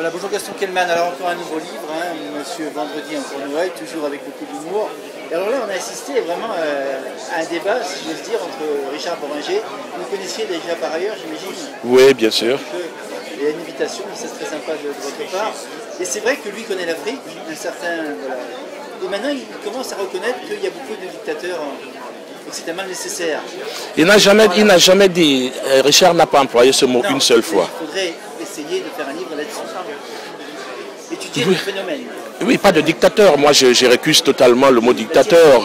Voilà, bonjour Gaston Kellman. Alors encore un nouveau livre, hein, Monsieur Vendredi encore Noël, toujours avec beaucoup d'humour. Et alors là, on a assisté vraiment à un débat, si je veux dire, entre Richard Bohringer. Vous le connaissiez déjà par ailleurs, j'imagine. Oui, bien sûr. Il y a une invitation, c'est très sympa de votre part. Et c'est vrai que lui connaît l'Afrique, un certain... Voilà. Et maintenant, il commence à reconnaître qu'il y a beaucoup de dictateurs et que c'est tellement nécessaire. Il n'a jamais dit, Richard n'a pas employé ce mot une seule fois. Il faudrait essayer de faire un livre là-dessus. Étudier le phénomène. Oui, pas de dictateur. Moi, je récuse totalement le mot dictateur.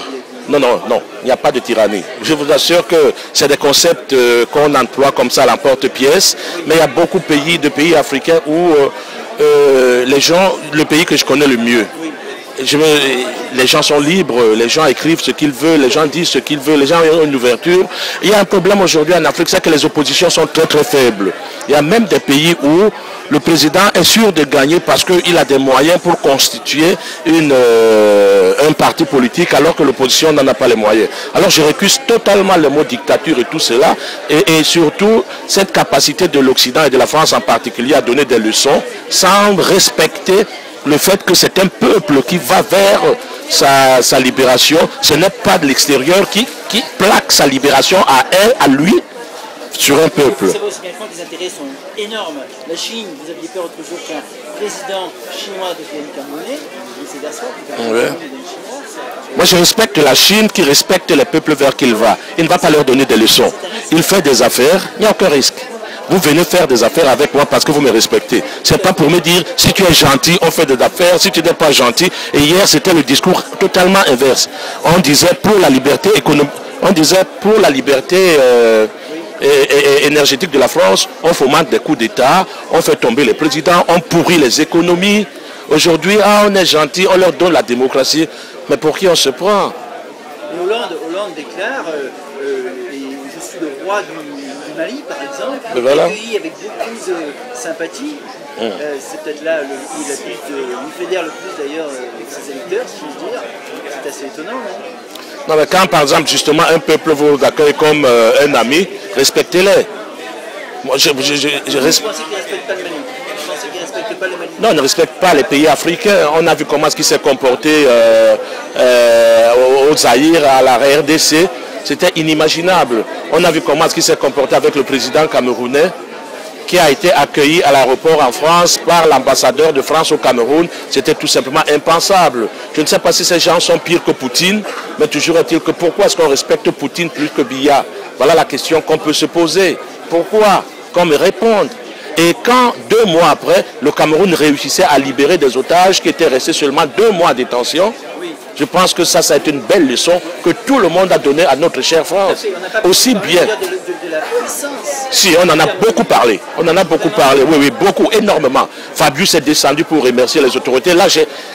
Non, non, non, il n'y a pas de tyrannie. Je vous assure que c'est des concepts qu'on emploie comme ça à l'emporte-pièce, mais il y a beaucoup de pays africains où le pays que je connais le mieux, les gens sont libres, les gens écrivent ce qu'ils veulent, les gens disent ce qu'ils veulent, les gens ont une ouverture. Il y a un problème aujourd'hui en Afrique, c'est que les oppositions sont très très faibles. Il y a même des pays où le président est sûr de gagner parce qu'il a des moyens pour constituer un parti politique alors que l'opposition n'en a pas les moyens. Alors je récuse totalement le mot dictature et tout cela et surtout cette capacité de l'Occident et de la France en particulier à donner des leçons sans respecter le fait que c'est un peuple qui va vers sa libération. Ce n'est pas de l'extérieur qui plaque sa libération à lui sur un peuple. Vous savez aussi bien que les intérêts sont énormes. La Chine, vous aviez peur autre jour qu'un président chinois devienne Camerounais. Moi je respecte la Chine qui respecte les peuples vers qui il va. Il ne va pas leur donner des leçons. Il fait des affaires, il n'y a aucun risque. Vous venez faire des affaires avec moi parce que vous me respectez. Ce n'est pas pour me dire, si tu es gentil, on fait des affaires, si tu n'es pas gentil. Et hier, c'était le discours totalement inverse. On disait pour la liberté économique, on disait pour la liberté énergétique de la France, on fomente des coups d'État, on fait tomber les présidents, on pourrit les économies. Aujourd'hui, on est gentil, on leur donne la démocratie. Mais pour qui on se prend? Et Hollande déclare, je suis le roi du Mali, par exemple, voilà. Accueilli avec beaucoup de sympathie. C'est peut-être là où il fédère le plus d'ailleurs avec ses électeurs, si je veux dire. C'est assez étonnant, non? Non, mais quand par exemple justement un peuple vous accueille comme un ami, respectez-les. Moi, je respecte. Vous pensez qu'il ne respecte pas le Mali? Vous pensez qu'il ne respecte pas le Mali? Non, on ne respecte pas les pays africains. On a vu comment il s'est comporté au Zaïre, à la RDC. C'était inimaginable. On a vu comment il s'est comporté avec le président camerounais qui a été accueilli à l'aéroport en France par l'ambassadeur de France au Cameroun. C'était tout simplement impensable. Je ne sais pas si ces gens sont pires que Poutine, mais toujours est-il que pourquoi est-ce qu'on respecte Poutine plus que Biya? Voilà la question qu'on peut se poser. Pourquoi? Qu'on me réponde. Et quand 2 mois après, le Cameroun réussissait à libérer des otages qui étaient restés seulement 2 mois en détention, je pense que ça a été une belle leçon que tout le monde a donnée à notre chère France. Aussi bien. Si, on en a beaucoup parlé. On en a beaucoup parlé. Oui, oui, beaucoup, énormément. Fabius est descendu pour remercier les autorités. Là,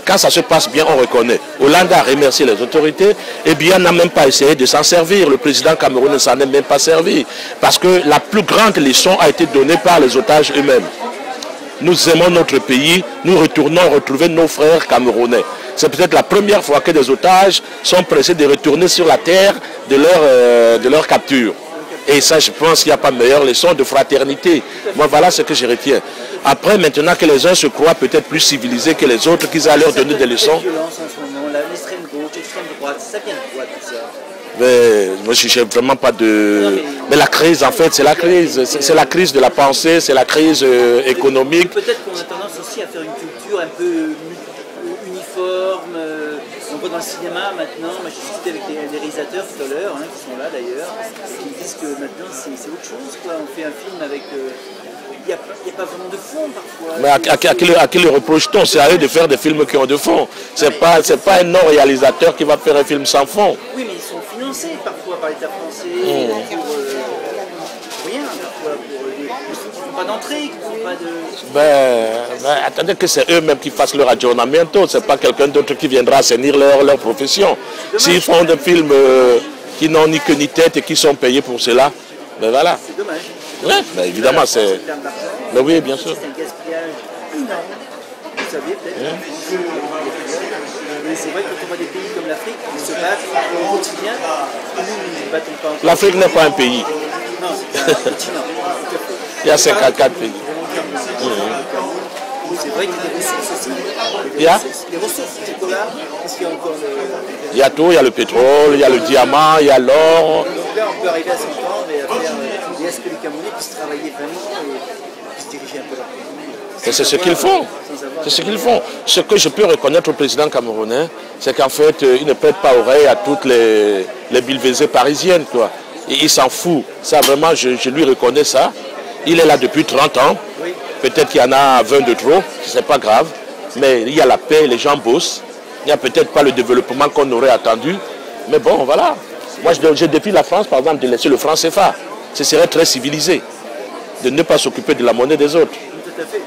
quand ça se passe bien, on reconnaît. Hollande a remercié les autorités. Et bien, n'a même pas essayé de s'en servir. Le président camerounais ne s'en est même pas servi. Parce que la plus grande leçon a été donnée par les otages eux-mêmes. Nous aimons notre pays, nous retournons retrouver nos frères camerounais. C'est peut-être la première fois que des otages sont pressés de retourner sur la terre de leur capture. Et ça, je pense qu'il n'y a pas meilleure leçon de fraternité. Moi, voilà ce que je retiens. Après, maintenant que les uns se croient peut-être plus civilisés que les autres, qu'ils allaient leur donner des leçons. L'extrême gauche, l'extrême droite, ça vient de quoi tout ça? Mais moi, je n'ai vraiment pas de... Mais la crise, en fait, c'est la crise. C'est la crise de la pensée, c'est la crise économique. Peut-être qu'on a tendance aussi à faire une culture un peu uniforme. On voit dans le cinéma maintenant, j'ai discuté avec les réalisateurs tout à l'heure, qui sont là d'ailleurs, qui disent que maintenant c'est autre chose, quoi. On fait un film avec... Il n'y a pas vraiment de fond parfois. Mais à qui le reproche-t-on? C'est à eux de faire des films qui ont de fond. C'est pas un non-réalisateur qui va faire un film sans fond. Oui, mais ils sont financés parfois par l'État français pour rien, parfois pour des films qui ne font pas d'entrée, qui ne font pas de... Attendez que c'est eux-mêmes qui fassent leur aggiornamento. Ce n'est pas quelqu'un d'autre qui viendra assainir leur profession. S'ils font des films qui n'ont ni queue ni tête et qui sont payés pour cela, ben voilà. C'est dommage. Oui, ben évidemment, c'est... Mais oui, bien sûr. C'est un gaspillage énorme. Vous saviez peut-être. Mais c'est vrai que quand on voit des pays comme l'Afrique qui se battent au quotidien, nous ne nous battons pas encore. L'Afrique n'est pas un pays. Non, c'est un continent. Il y a 54 pays. Vous c'est vrai qu'il y a des ressources aussi. Les ressources tricolores, qu'est-ce qu'il y a encore Il y a tout, il y a le pétrole, il y a le diamant, il y a l'or. Donc là, on peut arriver à s'entendre et à faire. Et est-ce que les Camerounais puissent travailler vraiment et puissent diriger un peu leur pays? C'est ce qu'ils font. C'est ce qu'ils font. Ce que je peux reconnaître au président camerounais, c'est qu'en fait, il ne prête pas oreille à toutes les billevesées parisiennes, quoi. Et il s'en fout. Ça, vraiment, je lui reconnais ça. Il est là depuis 30 ans. Oui. Peut-être qu'il y en a 20 de trop, c'est pas grave. Mais il y a la paix, les gens bossent. Il n'y a peut-être pas le développement qu'on aurait attendu. Mais bon, voilà. Moi, je défie la France, par exemple, de laisser le franc CFA. Ce serait très civilisé de ne pas s'occuper de la monnaie des autres. Tout à fait.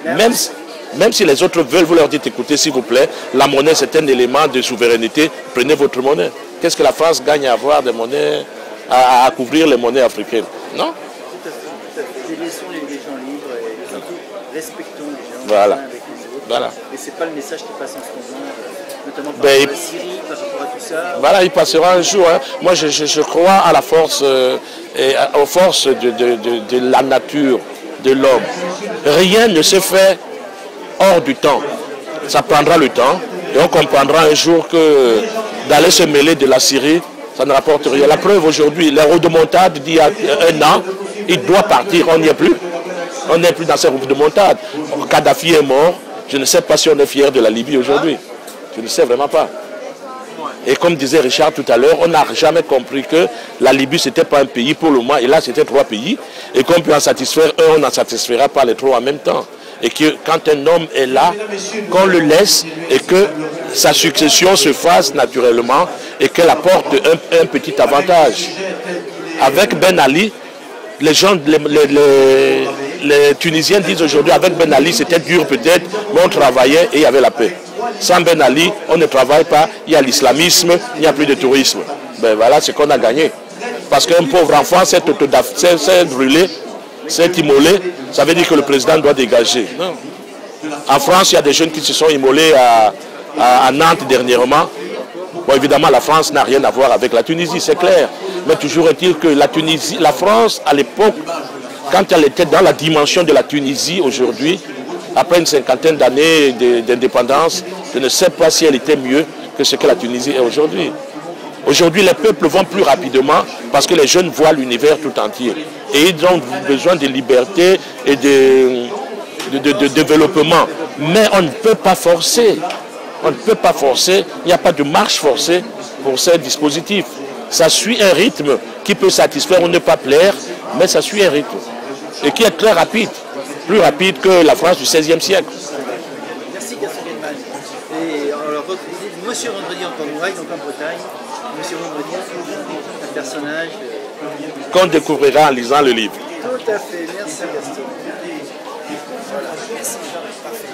Même si les autres veulent, vous leur dites, écoutez, s'il vous plaît, la monnaie, c'est un élément de souveraineté. Prenez votre monnaie. Qu'est-ce que la France gagne à avoir des monnaies, à couvrir les monnaies africaines? Non? Tout à fait. Laissons les gens libres et surtout respectons les gens voilà. avec les autres. Voilà. Et c'est pas le message qui passe en ce moment, notamment par rapport à la Syrie, par rapport à tout ça. Voilà, il passera un jour. Hein. Moi, je crois à la force, et aux forces de la nature, de l'homme. Rien ne se fait hors du temps. Ça prendra le temps et on comprendra un jour que d'aller se mêler de la Syrie, ça ne rapporte rien. La preuve aujourd'hui, les rodomontades d'il y a un an, il doit partir, on n'y est plus. On n'est plus dans ces rodomontades. Kadhafi est mort. Je ne sais pas si on est fier de la Libye aujourd'hui. Je ne sais vraiment pas. Et comme disait Richard tout à l'heure, on n'a jamais compris que la Libye, ce n'était pas un pays pour le moment. Et là, c'était 3 pays. Et qu'on peut en satisfaire un, on n'en satisfera pas les 3 en même temps. Et que quand un homme est là, qu'on le laisse et que sa succession se fasse naturellement et qu'elle apporte un petit avantage. Avec Ben Ali, les gens, les Tunisiens disent aujourd'hui, avec Ben Ali, c'était dur peut-être, mais on travaillait et il y avait la paix. Sans Ben Ali, on ne travaille pas, il y a l'islamisme, il n'y a plus de tourisme. Ben voilà ce qu'on a gagné. Parce qu'un pauvre enfant s'est brûlé, s'est immolé, ça veut dire que le président doit dégager. Non. En France, il y a des jeunes qui se sont immolés à Nantes dernièrement. Bon, évidemment, la France n'a rien à voir avec la Tunisie, c'est clair. Mais toujours est-il que la France, à l'époque, quand elle était dans la dimension de la Tunisie aujourd'hui, après une 50aine d'années d'indépendance, je ne sais pas si elle était mieux que ce que la Tunisie est aujourd'hui. Aujourd'hui, les peuples vont plus rapidement parce que les jeunes voient l'univers tout entier. Et ils ont besoin de liberté et de développement. Mais on ne peut pas forcer. On ne peut pas forcer. Il n'y a pas de marche forcée pour ces dispositifs. Ça suit un rythme qui peut satisfaire ou ne pas plaire, mais ça suit un rythme. Et qui est très rapide. Plus rapide que la France du XVIe siècle. Merci Gaston Guelman. Et alors, Monsieur Vendredi en Cornouailles, donc en Bretagne. Monsieur Vendredi, un personnage qu'on découvrira en lisant le livre. Tout à fait, merci Gaston. Voilà, merci Jean, parfait.